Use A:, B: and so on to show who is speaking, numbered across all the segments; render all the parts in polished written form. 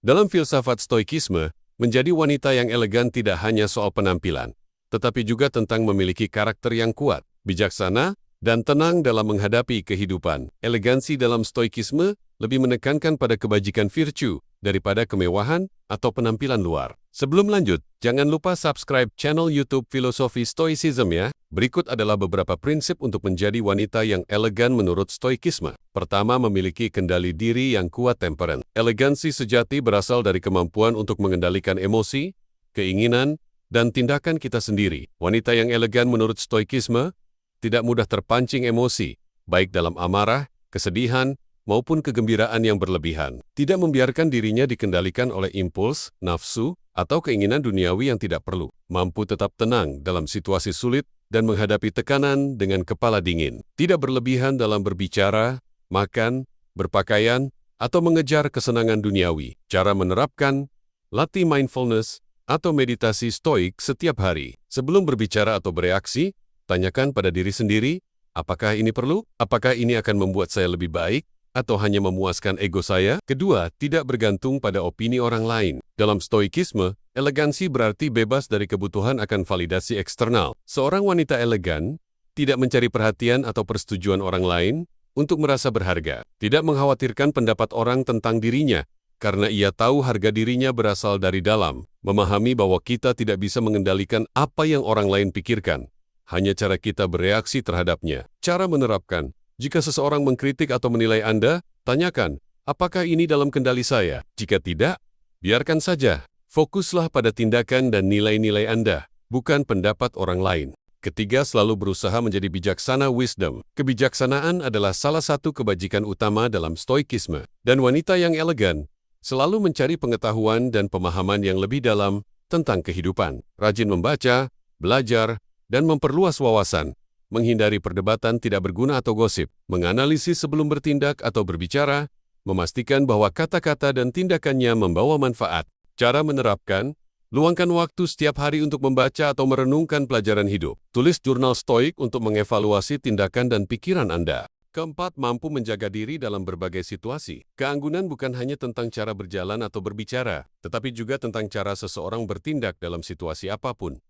A: Dalam filsafat stoikisme, menjadi wanita yang elegan tidak hanya soal penampilan, tetapi juga tentang memiliki karakter yang kuat, bijaksana, dan tenang dalam menghadapi kehidupan. Elegansi dalam stoikisme lebih menekankan pada kebajikan virtue daripada kemewahan atau penampilan luar. Sebelum lanjut, jangan lupa subscribe channel YouTube Filosofi Stoicism ya. Berikut adalah beberapa prinsip untuk menjadi wanita yang elegan menurut stoikisme. Pertama, memiliki kendali diri yang kuat temperament. Elegansi sejati berasal dari kemampuan untuk mengendalikan emosi, keinginan, dan tindakan kita sendiri. Wanita yang elegan menurut stoikisme tidak mudah terpancing emosi, baik dalam amarah, kesedihan, maupun kegembiraan yang berlebihan. Tidak membiarkan dirinya dikendalikan oleh impuls, nafsu, atau keinginan duniawi yang tidak perlu. Mampu tetap tenang dalam situasi sulit dan menghadapi tekanan dengan kepala dingin. Tidak berlebihan dalam berbicara, makan, berpakaian, atau mengejar kesenangan duniawi. Cara menerapkan, latih mindfulness, atau meditasi stoik setiap hari. Sebelum berbicara atau bereaksi, tanyakan pada diri sendiri, apakah ini perlu? Apakah ini akan membuat saya lebih baik? Atau hanya memuaskan ego saya? Kedua, tidak bergantung pada opini orang lain. Dalam stoikisme, elegansi berarti bebas dari kebutuhan akan validasi eksternal. Seorang wanita elegan tidak mencari perhatian atau persetujuan orang lain untuk merasa berharga. Tidak mengkhawatirkan pendapat orang tentang dirinya, karena ia tahu harga dirinya berasal dari dalam. Memahami bahwa kita tidak bisa mengendalikan apa yang orang lain pikirkan. Hanya cara kita bereaksi terhadapnya. Cara menerapkan. Jika seseorang mengkritik atau menilai Anda, tanyakan, apakah ini dalam kendali saya? Jika tidak, biarkan saja. Fokuslah pada tindakan dan nilai-nilai Anda, bukan pendapat orang lain. Ketiga, selalu berusaha menjadi bijaksana wisdom. Kebijaksanaan adalah salah satu kebajikan utama dalam stoikisme. Dan wanita yang elegan selalu mencari pengetahuan dan pemahaman yang lebih dalam tentang kehidupan. Rajin membaca, belajar, dan memperluas wawasan. Menghindari perdebatan tidak berguna atau gosip, menganalisis sebelum bertindak atau berbicara, memastikan bahwa kata-kata dan tindakannya membawa manfaat. Cara menerapkan, luangkan waktu setiap hari untuk membaca atau merenungkan pelajaran hidup. Tulis jurnal stoik untuk mengevaluasi tindakan dan pikiran Anda. Keempat, mampu menjaga diri dalam berbagai situasi. Keanggunan bukan hanya tentang cara berjalan atau berbicara, tetapi juga tentang cara seseorang bertindak dalam situasi apapun.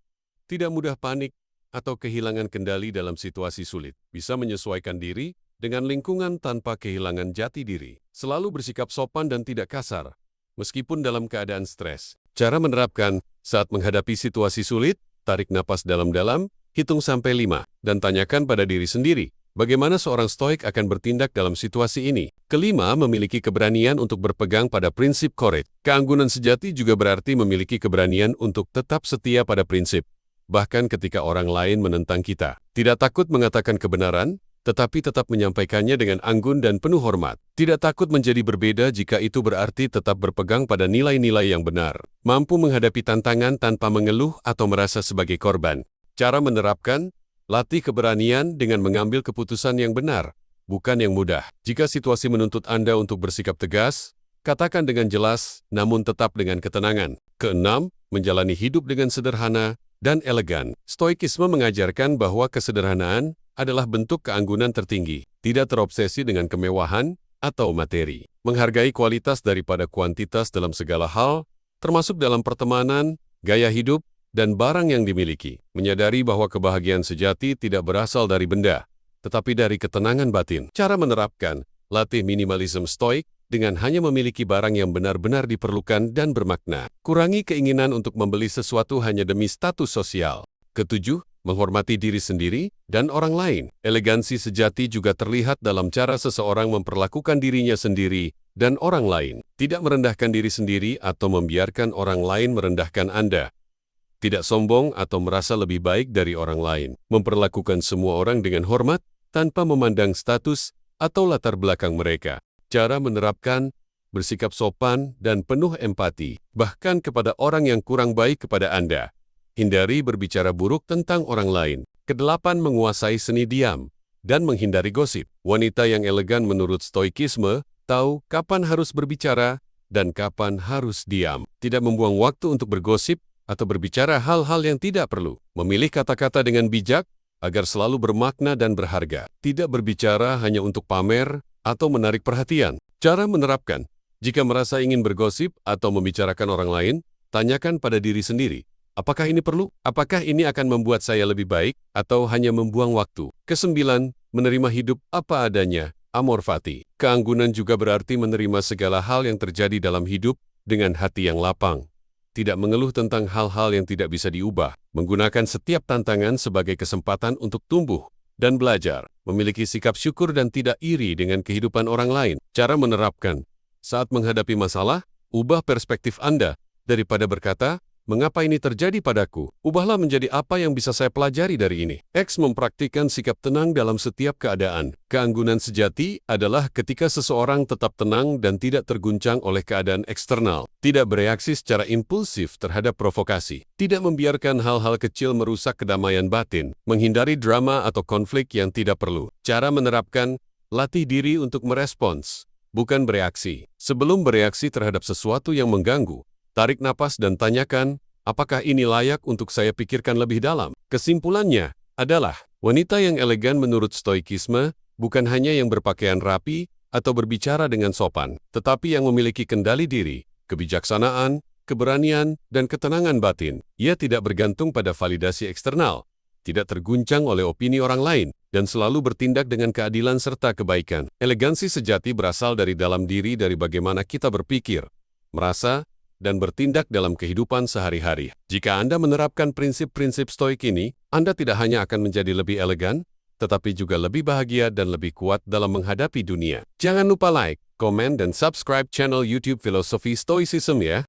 A: Tidak mudah panik atau kehilangan kendali dalam situasi sulit. Bisa menyesuaikan diri dengan lingkungan tanpa kehilangan jati diri. Selalu bersikap sopan dan tidak kasar, meskipun dalam keadaan stres. Cara menerapkan, saat menghadapi situasi sulit, tarik napas dalam-dalam, hitung sampai 5, dan tanyakan pada diri sendiri, bagaimana seorang stoik akan bertindak dalam situasi ini. Kelima, memiliki keberanian untuk berpegang pada prinsip courage. Keanggunan sejati juga berarti memiliki keberanian untuk tetap setia pada prinsip. Bahkan ketika orang lain menentang kita. Tidak takut mengatakan kebenaran, tetapi tetap menyampaikannya dengan anggun dan penuh hormat. Tidak takut menjadi berbeda jika itu berarti tetap berpegang pada nilai-nilai yang benar. Mampu menghadapi tantangan tanpa mengeluh atau merasa sebagai korban. Cara menerapkan, latih keberanian dengan mengambil keputusan yang benar, bukan yang mudah. Jika situasi menuntut Anda untuk bersikap tegas, katakan dengan jelas, namun tetap dengan ketenangan. Keenam, menjalani hidup dengan sederhana dan elegan. Stoikisme mengajarkan bahwa kesederhanaan adalah bentuk keanggunan tertinggi, tidak terobsesi dengan kemewahan atau materi. Menghargai kualitas daripada kuantitas dalam segala hal, termasuk dalam pertemanan, gaya hidup, dan barang yang dimiliki. Menyadari bahwa kebahagiaan sejati tidak berasal dari benda, tetapi dari ketenangan batin. Cara menerapkan, latih minimalisme stoik, dengan hanya memiliki barang yang benar-benar diperlukan dan bermakna. Kurangi keinginan untuk membeli sesuatu hanya demi status sosial. Ketujuh, menghormati diri sendiri dan orang lain. Elegansi sejati juga terlihat dalam cara seseorang memperlakukan dirinya sendiri dan orang lain. Tidak merendahkan diri sendiri atau membiarkan orang lain merendahkan Anda. Tidak sombong atau merasa lebih baik dari orang lain. Memperlakukan semua orang dengan hormat tanpa memandang status atau latar belakang mereka. Cara menerapkan, bersikap sopan dan penuh empati, bahkan kepada orang yang kurang baik kepada Anda. Hindari berbicara buruk tentang orang lain. Kedelapan, menguasai seni diam dan menghindari gosip. Wanita yang elegan menurut stoikisme tahu kapan harus berbicara dan kapan harus diam. Tidak membuang waktu untuk bergosip atau berbicara hal-hal yang tidak perlu. Memilih kata-kata dengan bijak agar selalu bermakna dan berharga. Tidak berbicara hanya untuk pamer atau menarik perhatian. Cara menerapkan, Jika merasa ingin bergosip atau membicarakan orang lain, tanyakan pada diri sendiri, apakah ini perlu? Apakah ini akan membuat saya lebih baik atau hanya membuang waktu? Kesembilan, menerima hidup apa adanya. Amor fati. Keanggunan juga berarti menerima segala hal yang terjadi dalam hidup dengan hati yang lapang. Tidak mengeluh tentang hal-hal yang tidak bisa diubah, menggunakan setiap tantangan sebagai kesempatan untuk tumbuh dan belajar, memiliki sikap syukur dan tidak iri dengan kehidupan orang lain. Cara menerapkan. Saat menghadapi masalah, ubah perspektif Anda. Daripada berkata, mengapa ini terjadi padaku? Ubahlah menjadi apa yang bisa saya pelajari dari ini. X mempraktikkan sikap tenang dalam setiap keadaan. Keanggunan sejati adalah ketika seseorang tetap tenang dan tidak terguncang oleh keadaan eksternal. Tidak bereaksi secara impulsif terhadap provokasi. Tidak membiarkan hal-hal kecil merusak kedamaian batin. Menghindari drama atau konflik yang tidak perlu. Cara menerapkan, latih diri untuk merespons, bukan bereaksi. Sebelum bereaksi terhadap sesuatu yang mengganggu, tarik napas dan tanyakan, apakah ini layak untuk saya pikirkan lebih dalam? Kesimpulannya adalah, wanita yang elegan menurut stoikisme bukan hanya yang berpakaian rapi atau berbicara dengan sopan, tetapi yang memiliki kendali diri, kebijaksanaan, keberanian, dan ketenangan batin. Ia tidak bergantung pada validasi eksternal, tidak terguncang oleh opini orang lain, dan selalu bertindak dengan keadilan serta kebaikan. Elegansi sejati berasal dari dalam diri, dari bagaimana kita berpikir, merasa, dan bertindak dalam kehidupan sehari-hari. Jika Anda menerapkan prinsip-prinsip stoik ini, Anda tidak hanya akan menjadi lebih elegan, tetapi juga lebih bahagia dan lebih kuat dalam menghadapi dunia. Jangan lupa like, komen, dan subscribe channel YouTube Filosofi Stoicism ya.